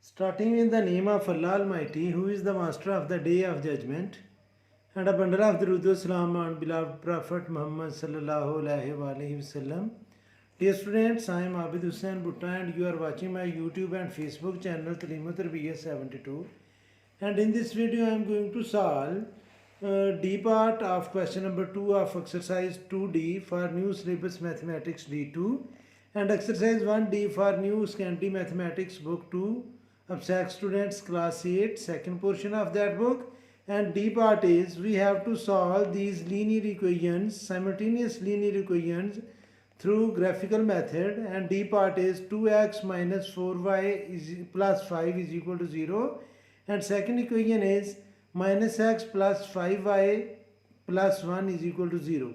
Starting in the name of Allah Almighty, who is the master of the day of judgment, and a bundle of Durood Salam on beloved Prophet Muhammad sallallahu alaihi wasallam. Dear students, I am Abid Hussain Bhutta and you are watching my YouTube and Facebook channel Talimut Tarbiyat 72. And in this video I am going to solve D part of question number 2 of exercise 2D for new syllabus mathematics D2 and exercise 1D for new scanty mathematics book 2 abstract students class 8 second portion of that book. And D part is we have to solve these linear equations, simultaneous linear equations through graphical method, and D part is 2x minus 4y is plus 5 is equal to 0, and second equation is minus x plus 5y plus 1 is equal to 0.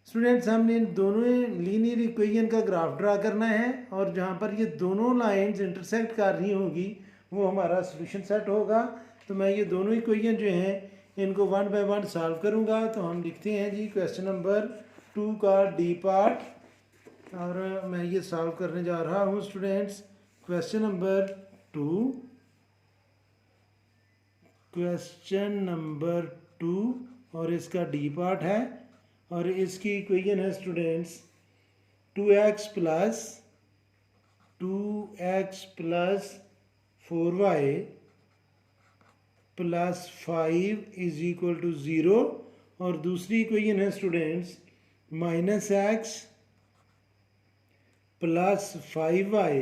Students हमने इन दोनों linear equation का graph draw करना है और जहाँ पर ये दोनों लाइंस इंटरसेक्ट कर रही होंगी वो हमारा सोल्यूशन सेट होगा. तो मैं ये दोनों इक्वेशन जो हैं इनको वन बाय वन सॉल्व करूँगा. तो हम लिखते हैं जी क्वेश्चन नंबर 2 का डी पार्ट और मैं ये सॉल्व करने जा रहा हूँ स्टूडेंट्स. क्वेश्चन नंबर 2 और इसका डी पार्ट है और इसकी इक्वेशन है students 2x plus 4y plus 5 is equal to 0 और दूसरी इक्वेशन है students minus x plus 5y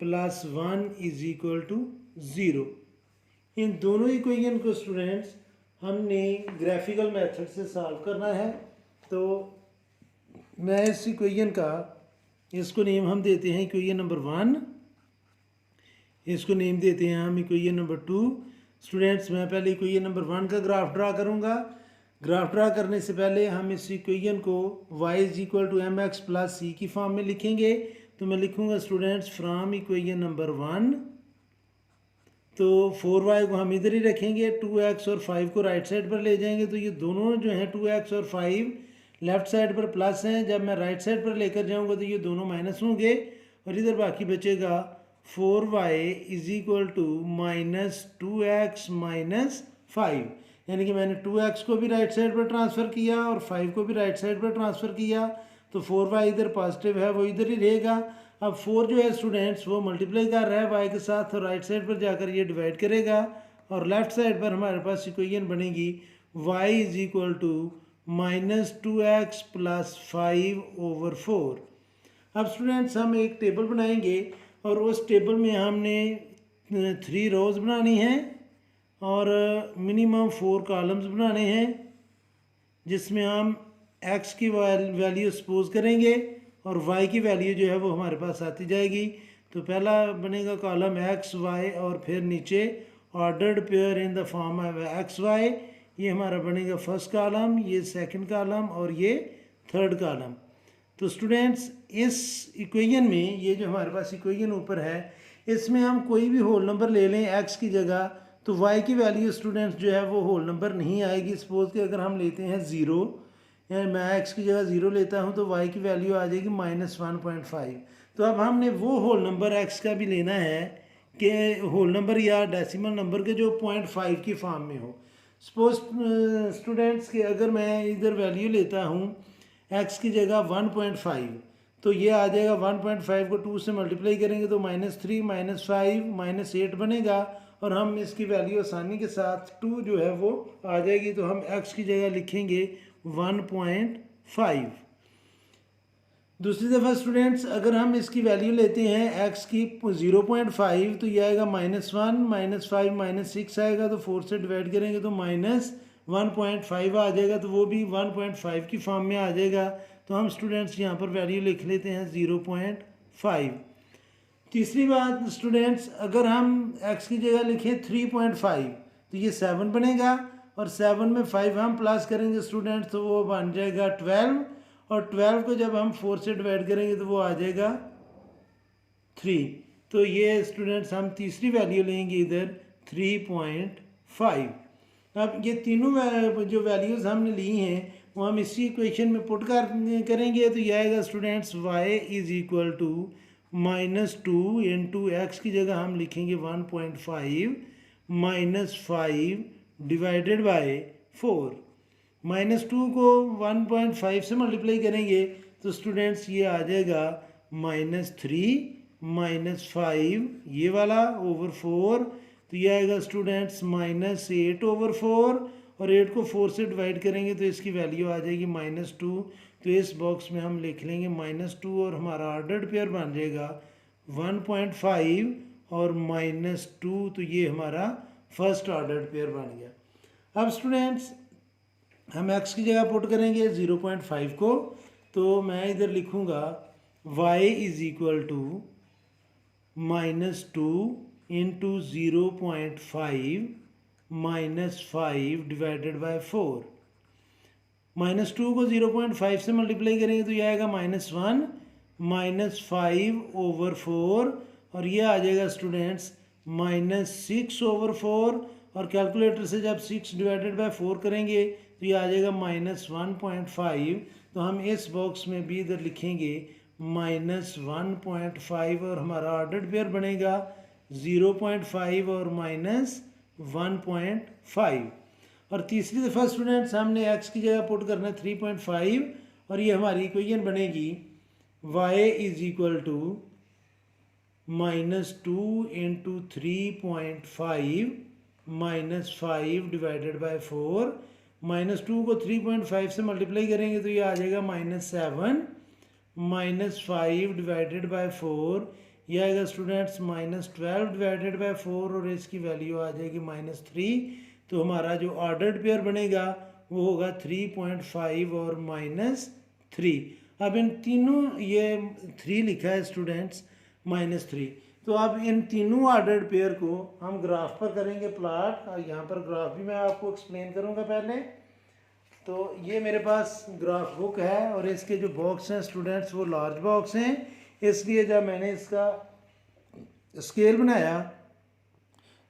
plus 1 is equal to 0. इन दोनों इक्वेशन को स्टूडेंट्स हमने ग्राफिकल मेथड से सॉल्व करना है. तो मैं इस इक्वेशन का इसको नेम हम देते हैं इक्वेशन नंबर 1, इसको नेम देते हैं हम इक्वेशन नंबर 2. स्टूडेंट्स मैं पहले इक्वेशन नंबर 1 का ग्राफ ड्रा करूँगा. ग्राफ ड्रा करने से पहले हम इस इक्वेशन को y is equal to M X plus C की फॉर्म में लिखेंगे. तो मैं लिखूँगा स्टूडेंट्स फ्रॉम इक्वेशन नंबर 1. तो 4y को हम इधर ही रखेंगे, 2x और 5 को राइट साइड पर ले जाएंगे. तो ये दोनों जो हैं 2x और 5 लेफ़्ट साइड पर प्लस हैं. जब मैं राइट साइड पर लेकर जाऊंगा तो ये दोनों माइनस होंगे और इधर बाकी बचेगा 4y is equal to minus 2x minus 5. यानी कि मैंने 2x को भी राइट साइड पर ट्रांसफ़र किया और 5 को भी राइट साइड पर ट्रांसफ़र किया. तो 4y इधर पॉजिटिव है वो इधर ही रहेगा. अब 4 जो है स्टूडेंट्स वो मल्टीप्लाई कर रहा है y के साथ और राइट साइड पर जाकर ये डिवाइड करेगा और लेफ़्ट साइड पर हमारे पास इक्वेशन बनेगी y is equal to minus 2x plus 5 over 4. अब स्टूडेंट्स हम एक टेबल बनाएंगे और उस टेबल में हमने 3 रोज़ बनानी हैं और मिनिमम 4 कॉलम्स बनाने हैं जिसमें हम x की वैल्यू सपोज करेंगे और y की वैल्यू जो है वो हमारे पास आती जाएगी. तो पहला बनेगा कॉलम x y और फिर नीचे ordered pair in the form of x y. ये हमारा बनेगा फर्स्ट कॉलम, ये सेकंड कॉलम और ये थर्ड कॉलम. तो स्टूडेंट्स इस इक्वेशन में ये जो हमारे पास इक्वेशन ऊपर है इसमें हम कोई भी होल नंबर ले लें x की जगह तो y की वैल्यू स्टूडेंट्स जो है वो होल नंबर नहीं आएगी. सपोज कि अगर हम लेते हैं 0 मैं x की जगह 0 लेता हूं तो y की वैल्यू आ जाएगी माइनस 1.5. तो अब हमने वो होल नंबर x का भी लेना है कि होल नंबर या डेसिमल नंबर के जो 0.5 की फॉर्म में हो. सपोज स्टूडेंट्स कि अगर मैं इधर वैल्यू लेता हूं x की जगह 1.5 तो ये आ जाएगा 1.5 को 2 से मल्टीप्लाई करेंगे तो -3 -5 -8 बनेगा और हम इसकी वैल्यू आसानी के साथ 2 जो है वो आ जाएगी. तो हम x की जगह लिखेंगे 1.5. दूसरी दफ़ा स्टूडेंट्स अगर हम इसकी वैल्यू लेते हैं x की 0.5 तो ये आएगा -1 -5 -6 आएगा. तो 4 से डिवाइड करेंगे तो -1.5 आ जाएगा. तो वो भी 1.5 की फॉर्म में आ जाएगा. तो हम स्टूडेंट्स यहाँ पर वैल्यू लिख लेते हैं 0.5. तीसरी बात स्टूडेंट्स अगर हम x की जगह लिखें 3.5 तो ये 7 बनेगा और 7 में 5 हम प्लस करेंगे स्टूडेंट्स तो वो बन जाएगा 12 और 12 को जब हम 4 से डिवाइड करेंगे तो वो आ जाएगा 3. तो ये स्टूडेंट्स हम तीसरी वैल्यू लेंगे इधर 3.5. अब ये तीनों जो वैल्यूज़ हमने ली हैं वो हम इसी इक्वेशन में पुट करेंगे तो ये आएगा students y is equal to -2 into x की जगह हम लिखेंगे 1.5 -5 डिवाइडेड बाय 4। -2 को 1.5 से मल्टीप्लाई करेंगे तो स्टूडेंट्स ये आ जाएगा -3 -5 ये वाला ओवर 4, तो ये आएगा स्टूडेंट्स -8 ओवर 4, और 8 को 4 से डिवाइड करेंगे तो इसकी वैल्यू आ जाएगी -2। तो इस बॉक्स में हम लिख लेंगे -2 और हमारा ऑर्डर्ड पेयर बन जाएगा 1.5 और -2, तो ये हमारा फर्स्ट ऑर्डर्ड पेयर बन गया। अब स्टूडेंट्स हम x की जगह पुट करेंगे 0.5 को, तो मैं इधर लिखूँगा y is equal to -2 into 0.5 -5 divided by 4। -2 को 0.5 से मल्टीप्लाई करेंगे तो ये आएगा -1 -5 ओवर 4, और ये आ जाएगा स्टूडेंट्स -6 ओवर 4, और कैलकुलेटर से जब 6 डिवाइडेड बाय 4 करेंगे तो ये आ जाएगा -1.5। तो हम इस बॉक्स में भी इधर लिखेंगे -1.5 और हमारा ऑर्डर्ड पेयर बनेगा 0.5 और -1.5। और तीसरी दफ़ा स्टूडेंट्स हमने x की जगह पुट करना है 3.5, और ये हमारी इक्वेशन बनेगी y is equal to -2 into 3.5 -5 divided by 4। -2 को 3.5 से मल्टीप्लाई करेंगे तो ये आ जाएगा -7 -5 डिवाइडेड बाय 4, ये आएगा स्टूडेंट्स -12 डिवाइडेड बाय 4, और इसकी वैल्यू आ जाएगी -3। तो हमारा जो ऑर्डर्ड पेयर बनेगा वो होगा 3.5 और -3। अब इन तीनों, ये 3 लिखा है स्टूडेंट्स -3, तो अब इन तीनों ऑर्डर्ड पेयर को हम ग्राफ पर करेंगे प्लॉट। यहाँ पर ग्राफ भी मैं आपको एक्सप्लेन करूँगा पहले। तो ये मेरे पास ग्राफ बुक है, और इसके जो बॉक्स हैं स्टूडेंट्स वो लार्ज बॉक्स हैं, इसलिए जब मैंने इसका स्केल बनाया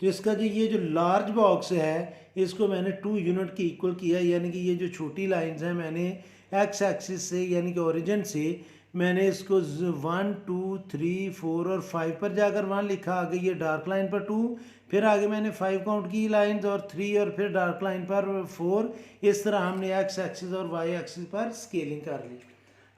तो इसका जो ये जो लार्ज बॉक्स है इसको मैंने 2 यूनिट की इक्वल किया, यानी कि ये जो छोटी लाइंस हैं मैंने एक्स एक्सिस से यानी कि ओरिजिन से मैंने इसको 1 2 3 4 और 5 पर जाकर 1 लिखा, आगे ये डार्क लाइन पर 2, फिर आगे मैंने 5 काउंट की लाइंस और 3, और फिर डार्क लाइन पर 4। इस तरह हमने एक्स एक्सिस और वाई एक्सिस पर स्केलिंग कर ली।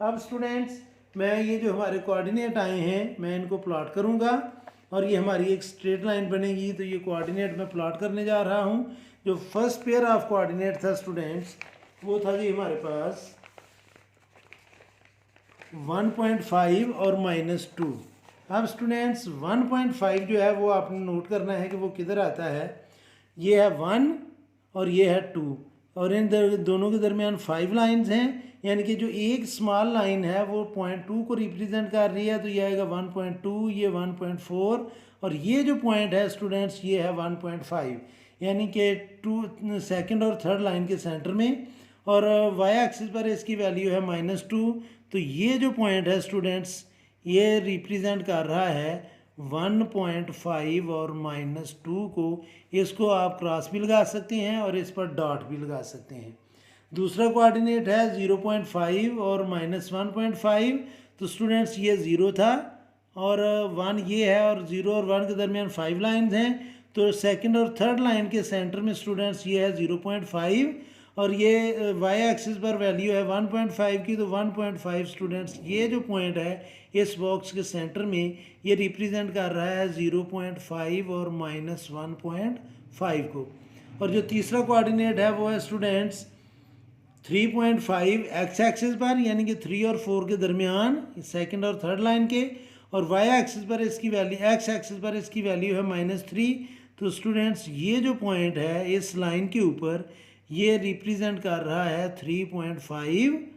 अब स्टूडेंट्स मैं ये जो हमारे कोऑर्डिनेट आए हैं मैं इनको प्लॉट करूँगा, और ये हमारी एक स्ट्रेट लाइन बनेगी। तो ये कोऑर्डिनेट मैं प्लॉट करने जा रहा हूँ। जो फर्स्ट पेयर ऑफ कोऑर्डिनेट था स्टूडेंट्स वो था जी हमारे पास 1.5 और -2। अब स्टूडेंट्स 1.5 जो है वो आपने नोट करना है कि वो किधर आता है। ये है 1 और ये है 2, और इन दोनों के दरमियान 5 लाइंस हैं, यानी कि जो एक स्मॉल लाइन है वो 0.2 को रिप्रेजेंट कर रही है, तो ये आएगा 1.2, ये 1.4, और ये जो पॉइंट है स्टूडेंट्स ये है 1.5, यानी कि 2 सेकंड और थर्ड लाइन के सेंटर में, और वाई एक्सिस पर इसकी वैल्यू है -2। तो ये जो पॉइंट है स्टूडेंट्स ये रिप्रेजेंट कर रहा है 1.5 और -2 को। इसको आप क्रॉस भी लगा सकते हैं और इस पर डॉट भी लगा सकते हैं। दूसरा कोऑर्डिनेट है 0.5 और -1.5, तो स्टूडेंट्स ये 0 था और 1 ये है, और 0 और 1 के दरमियान 5 लाइंस हैं, तो सेकंड और थर्ड लाइन के सेंटर में स्टूडेंट्स ये है 0.5, और ये वाई एक्सिस पर वैल्यू है 1.5 की, तो 1.5 स्टूडेंट्स ये जो पॉइंट है इस बॉक्स के सेंटर में ये रिप्रेजेंट कर रहा है 0.5 और -1.5 को। और जो तीसरा कोऑर्डिनेट है वो है स्टूडेंट्स 3.5 एक्स एक्सिस पर, यानी कि 3 और 4 के दरमियान सेकंड और थर्ड लाइन के, और वाई एक्सिस पर इसकी वैल्यू, एक्स एक्सिस पर इसकी वैल्यू है -3। तो स्टूडेंट्स ये जो पॉइंट है इस लाइन के ऊपर ये रिप्रेजेंट कर रहा है 3.5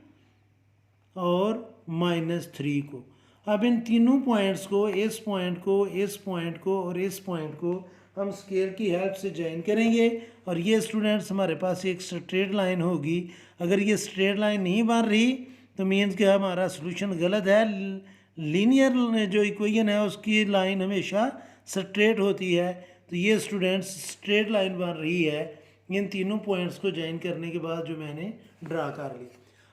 और -3 को। अब इन तीनों पॉइंट्स को, इस पॉइंट को, इस पॉइंट को और इस पॉइंट को हम स्केल की हेल्प से ज्वाइन करेंगे, और ये स्टूडेंट्स हमारे पास एक स्ट्रेट लाइन होगी। अगर ये स्ट्रेट लाइन नहीं बन रही तो मीन्स कि हमारा सोल्यूशन गलत है। लीनियर जो इक्वेशन है उसकी लाइन हमेशा स्ट्रेट होती है, तो ये स्टूडेंट्स स्ट्रेट लाइन बन रही है इन तीनों पॉइंट्स को ज्वाइन करने के बाद जो मैंने ड्रा कर ली।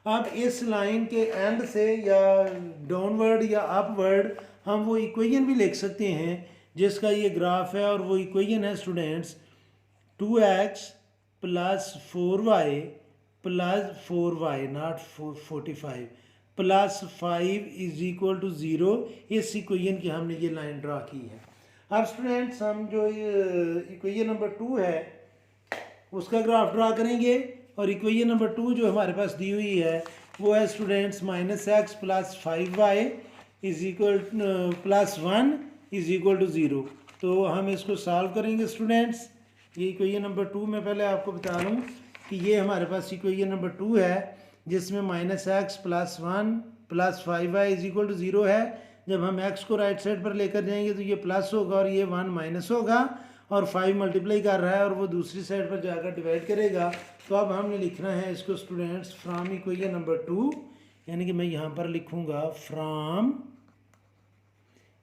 अब इस लाइन के एंड से या डाउनवर्ड या अपवर्ड हम वो इक्वेशन भी लिख सकते हैं जिसका ये ग्राफ है, और वो इक्वेशन है students 2x plus 4y plus 4y not 45 plus 5 is equal to 0। इस इक्वेशन की हमने ये लाइन ड्रा की है। अब स्टूडेंट्स हम जो इक्वेशन नंबर 2 है उसका ग्राफ ड्रा करेंगे, और इक्वेशन नंबर 2 जो हमारे पास दी हुई है वो है students -x plus 5y is equal plus 1 is equal to 0। तो हम इसको सॉल्व करेंगे स्टूडेंट्स। ये इक्वेशन नंबर 2 में पहले आपको बता दूँ कि ये हमारे पास इक्वेशन नंबर 2 है जिसमें -x plus 1 plus 5y is equal to 0 है। जब हम x को राइट साइड पर लेकर जाएंगे तो ये प्लस होगा और ये 1 माइनस होगा, और 5 मल्टीप्लाई कर रहा है और वो दूसरी साइड पर जाकर डिवाइड करेगा। तो अब हमने लिखना है इसको स्टूडेंट्स फ्रॉम इक्वेशन नंबर 2, यानी कि मैं यहाँ पर लिखूँगा फ्रॉम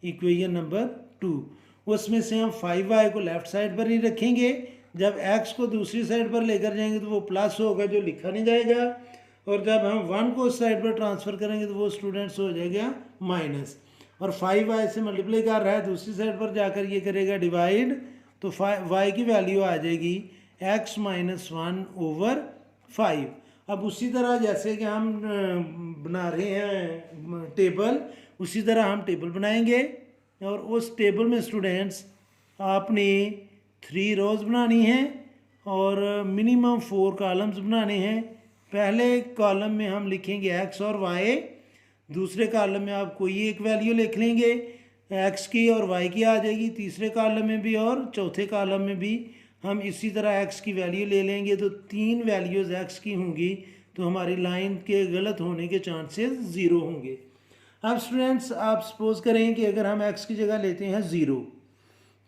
इक्वेशन नंबर 2। उसमें से हम 5y को लेफ्ट साइड पर ही रखेंगे, जब x को दूसरी साइड पर लेकर जाएंगे तो वो प्लस होगा जो लिखा नहीं जाएगा, और जब हम 1 को उस साइड पर ट्रांसफ़र करेंगे तो वो स्टूडेंट्स हो जाएगा माइनस, और 5y से मल्टीप्लाई कर रहा है दूसरी साइड पर जाकर ये करेगा डिवाइड, तो y की वैल्यू आ जाएगी x माइनस 1/5। अब उसी तरह जैसे कि हम बना रहे हैं टेबल, उसी तरह हम टेबल बनाएंगे, और उस टेबल में स्टूडेंट्स आपने 3 रोज़ बनानी है और मिनिमम 4 कॉलम्स बनाने हैं। पहले कॉलम में हम लिखेंगे x और y, दूसरे कॉलम में आप कोई एक वैल्यू लिख लेंगे, x की और y की आ जाएगी, तीसरे कॉलम में भी और चौथे कॉलम में भी हम इसी तरह x की वैल्यू ले लेंगे। तो 3 वैल्यूज़ x की होंगी, तो हमारी लाइन के गलत होने के चांसेस 0 होंगे। अब स्टूडेंट्स आप सपोज करें कि अगर हम x की जगह लेते हैं 0,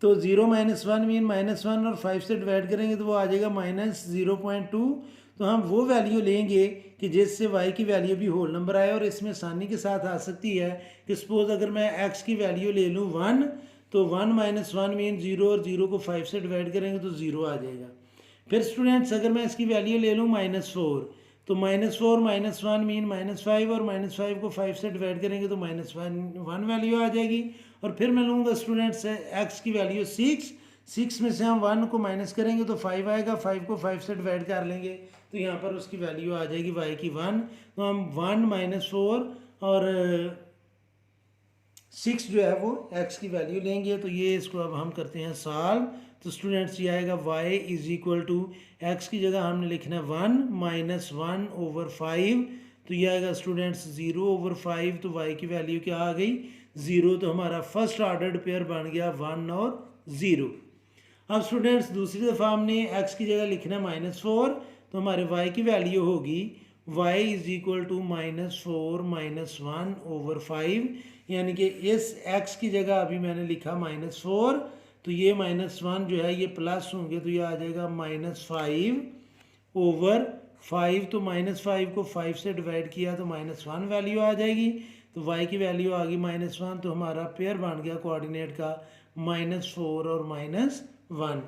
तो 0 माइनस 1 मीन -1 और 5 से डिवाइड करेंगे तो वो आ जाएगा -0.2। तो हम वो वैल्यू लेंगे कि जिससे y की वैल्यू भी होल नंबर आए, और इसमें आसानी के साथ आ सकती है कि सपोज अगर मैं x की वैल्यू ले लूँ 1, तो 1 माइनस 1 मीन 0, और 0 को 5 से डिवाइड करेंगे तो 0 आ जाएगा। फिर स्टूडेंट्स अगर मैं इसकी वैल्यू ले लूँ -4, तो -4 माइनस 1 मीन -5, और -5 को 5 से डिवाइड करेंगे तो -1 वैल्यू आ जाएगी। और फिर मैं लूँगा स्टूडेंट्स x की वैल्यू 6 में से हम 1 को माइनस करेंगे तो 5 आएगा, 5 को 5 से डिवाइड कर लेंगे तो यहाँ पर उसकी वैल्यू आ जाएगी y की 1। तो हम 1 - 4 और 6 जो है वो x की वैल्यू लेंगे। तो ये इसको अब हम करते हैं सॉल्व। तो स्टूडेंट्स ये आएगा y is equal to x की जगह हमने लिखना है 1 माइनस 1/5, तो ये आएगा स्टूडेंट्स 0/5। तो y की वैल्यू क्या आ गई 0। तो हमारा फर्स्ट ऑर्डर्ड पेयर बन गया 1 और 0। अब स्टूडेंट्स दूसरी दफ़ा हमने x की जगह लिखना है -4, तो हमारे y की वैल्यू होगी y is equal to -4 minus 1/5, यानी कि इस x की जगह अभी मैंने लिखा -4, तो ये -1 जो है ये प्लस होंगे तो ये आ जाएगा -5/5। तो -5 को 5 से डिवाइड किया तो -1 वैल्यू आ जाएगी। तो y की वैल्यू आ गई -1, तो हमारा पेयर बन गया कोऑर्डिनेट का -4 और -1।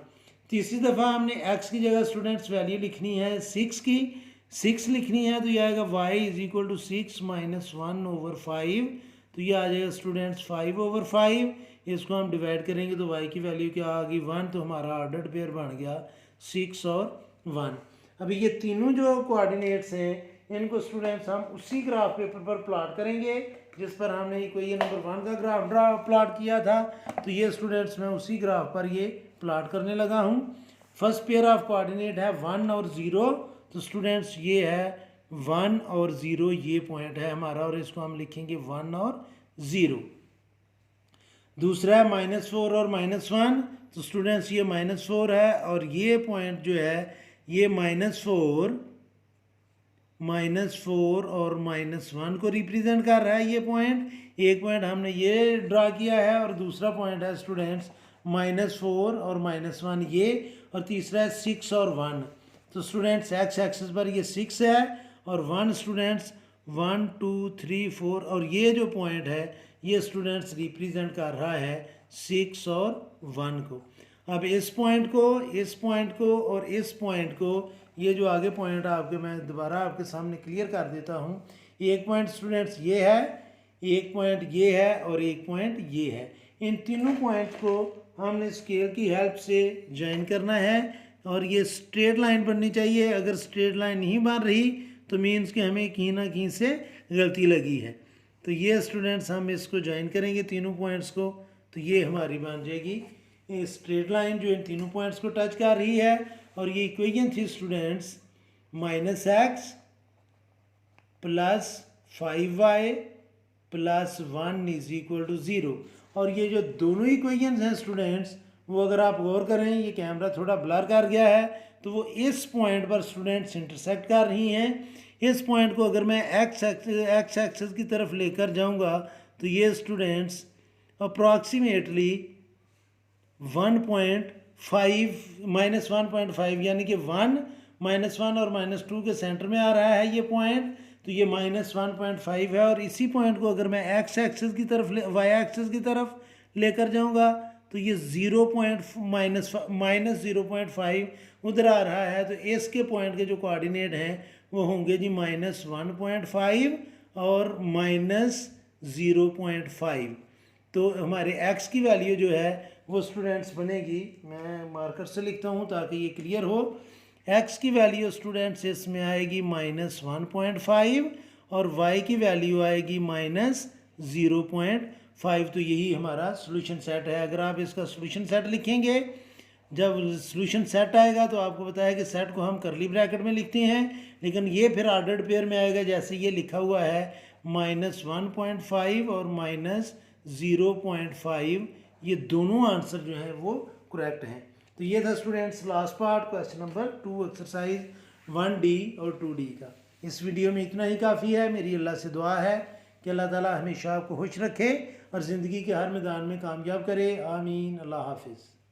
तीसरी दफ़ा हमने x की जगह स्टूडेंट्स वैल्यू लिखनी है 6 की, 6 लिखनी है तो ये आएगा y is equal to 6 minus 1/5, तो ये आ जाएगा स्टूडेंट्स 5/5। इसको हम डिवाइड करेंगे तो y की वैल्यू क्या आ गई 1, तो हमारा ऑर्डर्ड पेयर बन गया 6 और 1। अभी ये तीनों जो कोऑर्डिनेट्स हैं इनको स्टूडेंट्स हम उसी ग्राफ पेपर पर प्लॉट करेंगे जिस पर हमने इक्वेशन नंबर 1 का ग्राफ प्लॉट किया था। तो ये स्टूडेंट्स मैं उसी ग्राफ पर ये प्लॉट करने लगा हूँ। फर्स्ट पेयर ऑफ कोऑर्डिनेट है 1 और 0, तो स्टूडेंट्स ये है 1 और 0, ये पॉइंट है हमारा और इसको हम लिखेंगे 1 और 0। दूसरा है -4 और -1, तो स्टूडेंट्स ये -4 है और ये पॉइंट जो है ये -4 और -1 को रिप्रेजेंट कर रहा है। ये पॉइंट एक पॉइंट हमने ये ड्रा किया है और दूसरा पॉइंट है स्टूडेंट्स -4 और -1 ये, और तीसरा है 6 और 1। तो स्टूडेंट्स x एक्सिस पर ये 6 है और 1 स्टूडेंट्स 1 2 3 4, और ये जो पॉइंट है ये स्टूडेंट्स रिप्रेजेंट कर रहा है 6 और 1 को। अब इस पॉइंट को, इस पॉइंट को और इस पॉइंट को, ये जो आगे पॉइंट आपके मैं दोबारा आपके सामने क्लियर कर देता हूँ। एक पॉइंट स्टूडेंट्स ये है, एक पॉइंट ये है और एक पॉइंट ये है। इन तीनों पॉइंट को हमने स्केल की हेल्प से ज्वाइन करना है और ये स्ट्रेट लाइन बननी चाहिए। अगर स्ट्रेट लाइन नहीं बन रही तो मीन्स कि हमें कहीं ना कहीं से गलती लगी है। तो ये स्टूडेंट्स हम इसको ज्वाइन करेंगे तीनों पॉइंट्स को, तो ये हमारी बन जाएगी स्ट्रेट लाइन जो इन तीनों पॉइंट्स को टच कर रही है। और ये इक्वेशन थी स्टूडेंट्स -x + 5y + 1 = 0। और ये जो दोनों इक्वेशंस हैं स्टूडेंट्स, वो अगर आप गौर करें, ये कैमरा थोड़ा ब्लर कर गया है, तो वो इस पॉइंट पर स्टूडेंट्स इंटरसेक्ट कर रही हैं। इस पॉइंट को अगर मैं एक्स एक्सिस की तरफ लेकर जाऊंगा तो ये स्टूडेंट्स अप्रॉक्सीमेटली 1.5 -1.5 यानी कि 1 -1 और -2 के सेंटर में आ रहा है ये पॉइंट, तो ये -1.5 है। और इसी पॉइंट को अगर मैं एक्स एक्सिस की तरफ वाई एक्सिस की तरफ लेकर जाऊंगा तो ये -0.5 उधर आ रहा है। तो इसके पॉइंट के जो कोऑर्डिनेट हैं वो होंगे जी -1.5 और -0.5। तो हमारे x की वैल्यू जो है वो स्टूडेंट्स बनेगी, मैं मार्कर से लिखता हूँ ताकि ये क्लियर हो। x की वैल्यू स्टूडेंट्स इसमें आएगी -1.5 और y की वैल्यू आएगी -0.5। तो यही हमारा सोल्यूशन सेट है। अगर आप इसका सोल्यूशन सेट लिखेंगे, जब सोल्यूशन सेट आएगा तो आपको बताया कि सेट को हम करली ब्रैकेट में लिखते हैं, लेकिन ये फिर ऑर्डर्ड पेयर में आएगा जैसे ये लिखा हुआ है -1.5 और -0.5। ये दोनों आंसर जो है वो करेक्ट हैं। तो ये था students last part, question number 2 exercise 1D और 2D का। इस वीडियो में इतना ही काफ़ी है। मेरी अल्लाह से दुआ है कि अल्लाह ताला हमेशा आपको खुश रखे और ज़िंदगी के हर मैदान में कामयाब करे। आमीन। अल्लाह हाफिज़।